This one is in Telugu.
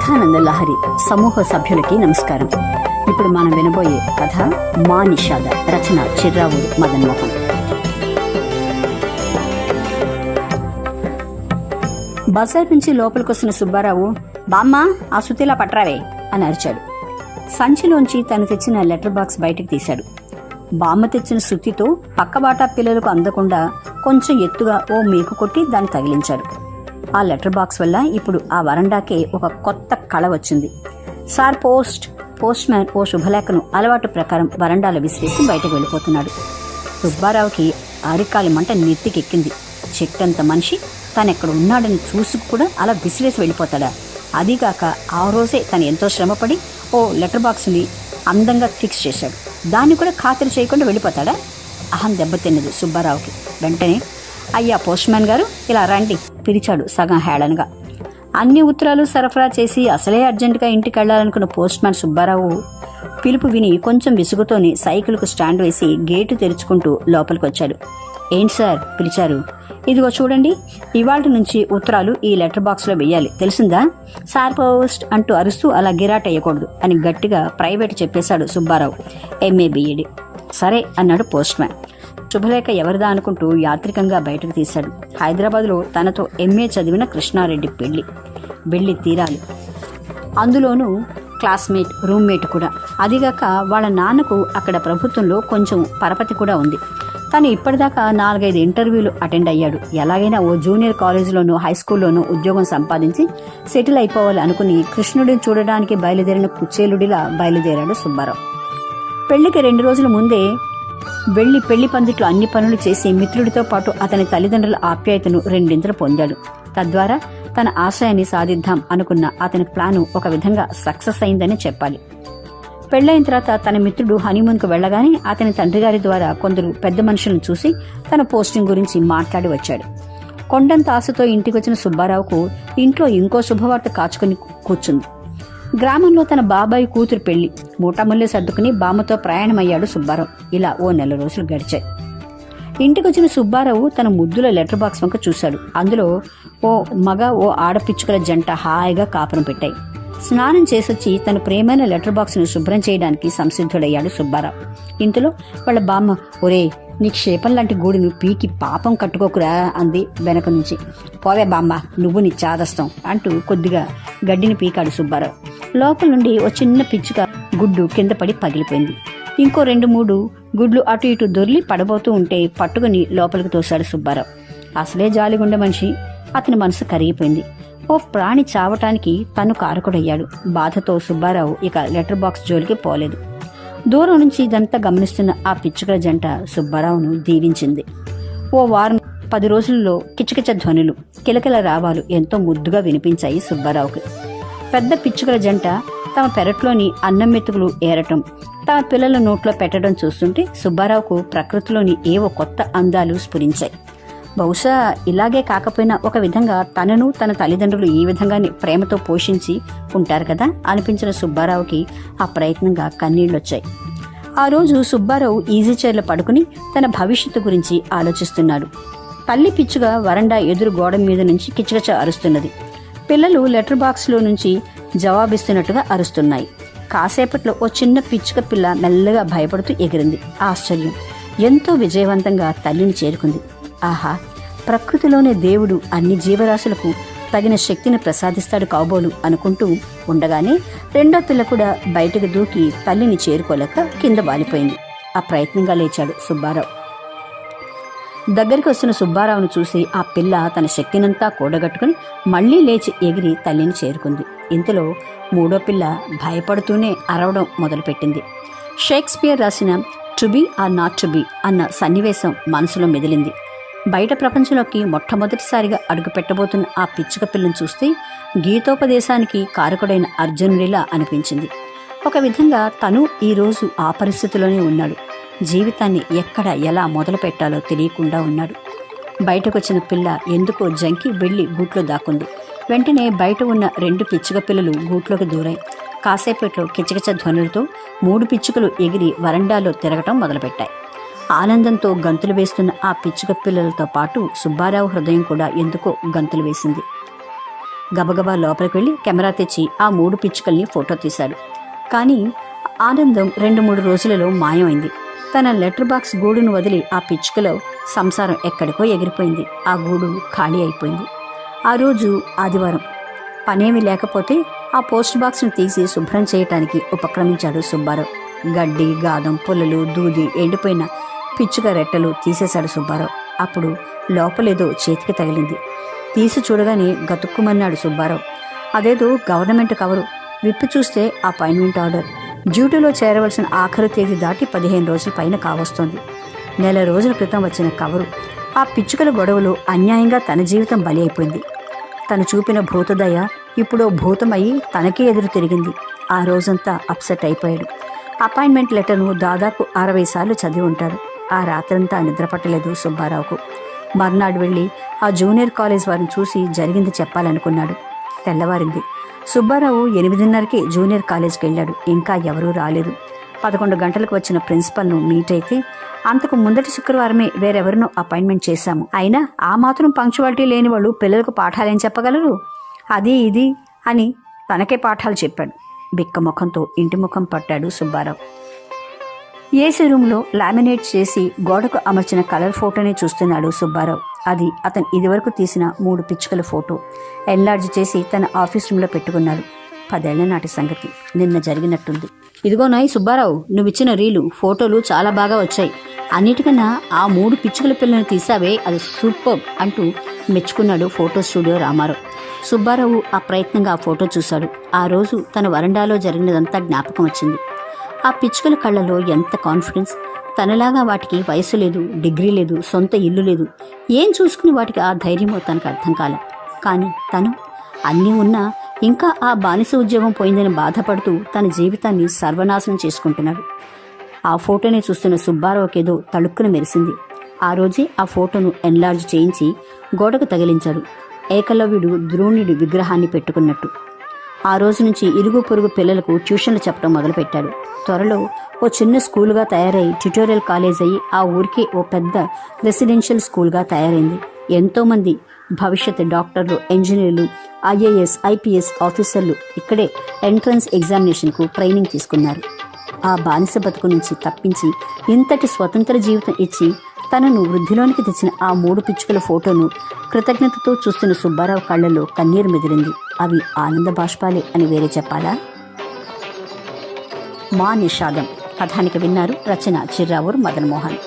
కథానంద లహరి సమూహ సభ్యులకి నమస్కారం. ఇప్పుడు మనం వినబోయే కథ మా నిషాద. రచన చిర్రావూరు మదన్ మోహన్. బజార్ నుంచి లోపలికొస్తున్న సుబ్బారావు, బామ్మ ఆ సుతిలా పట్రావే అని అరిచాడు. సంచిలోంచి తను తెచ్చిన లెటర్ బాక్స్ బయటికి తీశాడు. బామ్మ తెచ్చిన సుత్తితో పక్కబాటా పిల్లలకు అందకుండా కొంచెం ఎత్తుగా ఓ మేకు కొట్టి దాన్ని తగిలించాడు. ఆ లెటర్ బాక్స్ వల్ల ఇప్పుడు ఆ వరండాకే ఒక కొత్త కళ వచ్చింది. సార్ పోస్ట్ మ్యాన్ ఓ శుభలేఖను అలవాటు ప్రకారం వరండాలో విసిరేసి బయటకు వెళ్ళిపోతున్నాడు. సుబ్బారావుకి అరికాలి మంట నెత్తికెక్కింది. చెట్టంత మనిషి తనెక్కడ ఉన్నాడని చూసుకు కూడా అలా విసిరేసి వెళ్ళిపోతాడా? అదీగాక ఆ రోజే తను ఎంతో శ్రమపడి ఓ లెటర్ బాక్స్ని అందంగా ఫిక్స్ చేశాడు. దాన్ని కూడా ఖాతరు చేయకుండా వెళ్ళిపోతాడా? అహం దెబ్బతిన్నది సుబ్బారావుకి. వెంటనే, అయ్యా పోస్ట్ మ్యాన్ గారు, ఇలా రండి పిలిచాడు సగం హేళనగా. అన్ని ఉత్తరాలు సరఫరా చేసి అసలే అర్జెంటుగా ఇంటికి వెళ్లాలనుకున్న పోస్ట్ మ్యాన్ సుబ్బారావు పిలుపు విని కొంచెం విసుగుతోని సైకిల్కు స్టాండ్ వేసి గేటు తెరుచుకుంటూ లోపలికి వచ్చాడు. ఏంటి సార్ పిలిచారు? ఇదిగో చూడండి, ఇవాళ నుంచి ఉత్తరాలు ఈ లెటర్ బాక్స్లో వెయ్యాలి, తెలిసిందా? సార్ పోస్ట్ అంటూ అరుస్తూ అలా గిరాట్ అయ్యకూడదు అని గట్టిగా ప్రైవేట్ చెప్పేశాడు సుబ్బారావు. MA BEd. సరే అన్నాడు పోస్ట్ మ్యాన్. శుభలేఖ ఎవరిదా అనుకుంటూ యాత్రికంగా బయటకు తీశాడు. హైదరాబాద్లో తనతో MA చదివిన కృష్ణారెడ్డి వెళ్ళి తీరాలి. అందులోనూ క్లాస్మేట్, రూమ్మేట్ కూడా. అదిగాక వాళ్ళ నాన్నకు అక్కడ ప్రభుత్వంలో కొంచెం పరపతి కూడా ఉంది. తను ఇప్పటిదాకా 4-5 ఇంటర్వ్యూలు అటెండ్ అయ్యాడు. ఎలాగైనా ఓ జూనియర్ కాలేజీలోనూ హై స్కూల్లోనూ ఉద్యోగం సంపాదించి సెటిల్ అయిపోవాలి అనుకుని కృష్ణుడిని చూడడానికి బయలుదేరిన కుచేలుడిలా బయలుదేరాడు సుబ్బారావు. పెళ్లికి 2 రోజుల ముందే వెళ్లి పెళ్లి పందిట్లో అన్ని పనులు చేసి మిత్రుడితో పాటు అతని తల్లిదండ్రుల ఆప్యాయతను 2 పొందాడు. తద్వారా తన ఆశయాన్ని సాధిద్దాం అనుకున్న అతని ప్లాను ఒక విధంగా సక్సెస్ అయిందని చెప్పాలి. పెళ్లైన తర్వాత తన మిత్రుడు హనీమూన్కు వెళ్లగానే అతని తండ్రి గారి ద్వారా కొందరు పెద్ద మనుషులను చూసి తన పోస్టింగ్ గురించి మాట్లాడి వచ్చాడు. కొండంత ఆశతో ఇంటికి వచ్చిన సుబ్బారావుకు ఇంట్లో ఇంకో శుభవార్త కాచుకుని కూర్చుంది. గ్రామంలో తన బాబాయి కూతురు పెళ్లి. మూటాముల్లే సర్దుకుని బామ్మతో ప్రయాణమయ్యాడు సుబ్బారావు. ఇలా ఓ 4 రోజులు గడిచాయి. ఇంటికొచ్చిన సుబ్బారావు తన ముద్దుల లెటర్ బాక్స్ వంక చూశాడు. అందులో ఓ మగ ఓ ఆడపిచ్చుకల జంట హాయిగా కాపురం పెట్టాయి. స్నానం చేసొచ్చి తన ప్రేమైన లెటర్ బాక్స్ ను శుభ్రం చేయడానికి సంసిద్ధుడయ్యాడు సుబ్బారావు. ఇంతలో వాళ్ళ బామ్మ, ఒరే నీకు క్షేపం లాంటి గూడును పీకి పాపం కట్టుకోకురా అంది వెనక నుంచి. పోవే బామ్మ, నువ్వు నీ చాదస్తం అంటూ కొద్దిగా గడ్డిని పీకాడు సుబ్బారావు. లోపల నుండి ఓ చిన్న పిచ్చుక గుడ్డు కింద పడి పగిలిపోయింది. ఇంకో 2-3 గుడ్లు అటు ఇటు దొర్లి పడబోతూ ఉంటే పట్టుకుని లోపలికి తోశాడు సుబ్బారావు. అసలే జాలిగుండె మనిషి. అతని మనసు కరిగిపోయింది. ఓ ప్రాణి చావటానికి తను కారకుడయ్యాడు. బాధతో సుబ్బారావు ఇక లెటర్ బాక్స్ జోలికి పోలేదు. దూరం నుంచి ఇదంతా గమనిస్తున్న ఆ పిచ్చుకల జంట సుబ్బారావును దీవించింది. ఓ వారం 10 రోజుల్లో కిచకిచ ధ్వనులు, కిలకిల రావాలు ఎంతో ముద్దుగా వినిపించాయి సుబ్బారావుకి. పెద్ద పిచ్చుకల జంట తమ పెరట్లోని అన్నం మెతుకులు ఏరటం, తమ పిల్లల నోట్లో పెట్టడం చూస్తుంటే సుబ్బారావుకు ప్రకృతిలోని ఏవో కొత్త అందాలు స్ఫురించాయి. బహుశా ఇలాగే కాకపోయినా ఒక విధంగా తనను తన తల్లిదండ్రులు ఈ విధంగానే ప్రేమతో పోషించి ఉంటారు కదా అనిపించిన సుబ్బారావుకి ఆ ప్రయత్నంగా కన్నీళ్లొచ్చాయి. ఆ రోజు సుబ్బారావు ఈజీ చైర్లో పడుకుని తన భవిష్యత్తు గురించి ఆలోచిస్తున్నాడు. తల్లి పిచ్చుగా వరండా ఎదురు గోడ మీద నుంచి కిచకిచ అరుస్తున్నది. పిల్లలు లెటర్ బాక్స్లో నుంచి జవాబిస్తున్నట్టుగా అరుస్తున్నాయి. కాసేపట్లో ఓ చిన్న పిచ్చుక పిల్ల మెల్లగా భయపడుతూ ఎగిరింది. ఆశ్చర్యం! ఎంతో విజయవంతంగా తల్లిని చేరుకుంది. ఆహా, ప్రకృతిలోనే దేవుడు అన్ని జీవరాశులకు తగిన శక్తిని ప్రసాదిస్తాడు కాబోలు అనుకుంటూ ఉండగానే రెండో పిల్ల కూడా బయటకు దూకి తల్లిని చేరుకోలేక కింద వాలిపోయింది. ఆ ప్రయత్నంగా లేచాడు సుబ్బారావు. దగ్గరికి వస్తున్న సుబ్బారావును చూసి ఆ పిల్ల తన శక్తినంతా కూడగట్టుకుని మళ్లీ లేచి ఎగిరి తల్లిని చేరుకుంది. ఇంతలో మూడో పిల్ల భయపడుతూనే అరవడం మొదలుపెట్టింది. షేక్స్పియర్ రాసిన to be or not to be అన్న సన్నివేశం మనసులో మెదిలింది. బయట ప్రపంచంలోకి మొట్టమొదటిసారిగా అడుగు పెట్టబోతున్న ఆ పిచ్చుక పిల్లను చూస్తే గీతోపదేశానికి కారకుడైన అర్జునుడిలా అనిపించింది. ఒక విధంగా తను ఈరోజు ఆ పరిస్థితిలోనే ఉన్నాడు. జీవితాన్ని ఎక్కడ ఎలా మొదలు పెట్టాలో తెలియకుండా ఉన్నాడు. బయటకొచ్చిన పిల్ల ఎందుకో జంకి వెళ్లి గూట్లో దాక్కుంది. వెంటనే బయట ఉన్న 2 పిచ్చుక పిల్లలు గూట్లోకి దూరాయి. కాసేపట్లో కిచకిచ ధ్వనులతో 3 పిచ్చుకలు ఎగిరి వరండాలో తిరగటం మొదలుపెట్టాయి. ఆనందంతో గంతులు వేస్తున్న ఆ పిచ్చుక పిల్లలతో పాటు సుబ్బారావు హృదయం కూడా ఎందుకో గంతులు వేసింది. గబగబా లోపలికి వెళ్ళి కెమెరా తెచ్చి ఆ 3 పిచ్చుకల్ని ఫోటో తీశాడు. కానీ ఆనందం 2-3 రోజులలో మాయమైంది. తన లెటర్ బాక్స్ గూడును వదిలి ఆ పిచ్చుకలో సంసారం ఎక్కడికో ఎగిరిపోయింది. ఆ గూడు ఖాళీ అయిపోయింది. ఆ రోజు ఆదివారం. పనేమీ లేకపోతే ఆ పోస్ట్ బాక్స్ను తీసి శుభ్రం చేయటానికి ఉపక్రమించాడు సుబ్బారావు. గడ్డి, గాదం, పుల్లలు, దూది, ఎండిపోయిన పిచ్చుక రెట్టలు తీసేశాడు సుబ్బారావు. అప్పుడు లోపలేదో చేతికి తగిలింది. తీసి చూడగానే గతుక్కుమన్నాడు సుబ్బారావు. అదేదో గవర్నమెంట్ కవరు. విప్పి చూస్తే అపాయింట్మెంట్ ఆర్డర్. డ్యూటీలో చేరవలసిన ఆఖరు తేదీ దాటి 15 రోజుల పైన కావస్తోంది. 1 నెల రోజుల క్రితం వచ్చిన కవరు. ఆ పిచ్చుకల గొడవలో అన్యాయంగా తన జీవితం బలి అయిపోయింది. తను చూపిన భూతదయ ఇప్పుడు భూతమయ్యి తనకే ఎదురు తిరిగింది. ఆ రోజంతా అప్సెట్ అయిపోయాడు. అపాయింట్మెంట్ లెటర్ను దాదాపు 60 సార్లు చదివి ఉంటాడు. ఆ రాత్రంతా నిద్రపట్టలేదు సుబ్బారావుకు. మర్నాడు వెళ్ళి ఆ జూనియర్ కాలేజ్ వారిని చూసి జరిగింది చెప్పాలనుకున్నాడు. తెల్లవారింది. సుబ్బారావు 8:30కి జూనియర్ కాలేజ్కి వెళ్ళాడు. ఇంకా ఎవరూ రాలేదు. 11 గంటలకు వచ్చిన ప్రిన్సిపల్ను మీట్ అయితే, అంతకు ముందటి శుక్రవారమే వేరెవరినో అపాయింట్మెంట్ చేశాము. అయినా ఆ మాత్రం పంక్చువాలిటీ లేని వాళ్ళు పిల్లలకు పాఠాలేం చెప్పగలరు? అది ఇది అని తనకే పాఠాలు చెప్పాడు. బిక్క ముఖంతో ఇంటి ముఖం పట్టాడు సుబ్బారావు. ఏసీ రూమ్లో లామినేట్ చేసి గోడకు అమర్చిన కలర్ ఫోటోనే చూస్తున్నాడు సుబ్బారావు. అది అతను ఇదివరకు తీసిన 3 పిచ్చుకల ఫోటో. ఎన్లార్జ్ చేసి తన ఆఫీస్ రూమ్లో పెట్టుకున్నాడు. 10 ఏళ్ల నాటి సంగతి నిన్న జరిగినట్టుంది. ఇదిగోనాయ్ సుబ్బారావు, నువ్విచ్చిన రీలు ఫోటోలు చాలా బాగా వచ్చాయి. అన్నిటికన్నా ఆ 3 పిచ్చుకల పిల్లలను తీసావే, అది సూపర్ అంటూ మెచ్చుకున్నాడు ఫోటో స్టూడియో రామారావు. సుబ్బారావు అప్రయత్నంగా ఆ ఫోటో చూశాడు. ఆ రోజు తన వరండాలో జరిగినదంతా జ్ఞాపకం వచ్చింది. ఆ పిచ్చుకల కళ్ళలో ఎంత కాన్ఫిడెన్స్! తనలాగా వాటికి వయసు లేదు, డిగ్రీ లేదు, సొంత ఇల్లు లేదు. ఏం చూసుకుని వాటికి ఆ ధైర్యమో తనకు అర్థం కాలే. కానీ తను అన్నీ ఉన్నా ఇంకా ఆ బానిస ఉద్యోగం పోయిందని బాధపడుతూ తన జీవితాన్ని సర్వనాశనం చేసుకుంటున్నాడు. ఆ ఫోటోని చూస్తున్న సుబ్బారావుకేదో తళుక్కున మెరిసింది. ఆ రోజే ఆ ఫోటోను ఎన్లార్జ్ చేయించి గోడకు తగిలించాడు. ఏకలవ్యుడు ద్రోణుడి విగ్రహాన్ని పెట్టుకున్నట్టు. ఆ రోజు నుంచి ఇరుగు పొరుగు పిల్లలకు ట్యూషన్లు చెప్పడం మొదలుపెట్టాడు. త్వరలో ఓ చిన్న స్కూల్గా తయారై ట్యుటోరియల్ కాలేజ్ అయ్యి ఆ ఊరికే ఓ పెద్ద రెసిడెన్షియల్ స్కూల్గా తయారైంది. ఎంతోమంది భవిష్యత్ డాక్టర్లు, ఇంజనీర్లు, IAS, IPS ఆఫీసర్లు ఇక్కడే ఎంట్రన్స్ ఎగ్జామినేషన్కు ట్రైనింగ్ తీసుకున్నారు. ఆ బానిస బతుకు నుంచి తప్పించి ఇంతటి స్వతంత్ర జీవితం ఇచ్చి తనను వృద్ధిలోనికి తెచ్చిన ఆ 3 పిచ్చుకల ఫోటోను కృతజ్ఞతతో చూస్తున్న సుబ్బారావు కళ్ళల్లో కన్నీరు మెదిలింది. అవి ఆనంద బాష్పాలే అని వేరే చెప్పాలా? మా నిషాదం కథానిక విన్నారు. రచన చిర్రావూరు మదన్ మోహన్.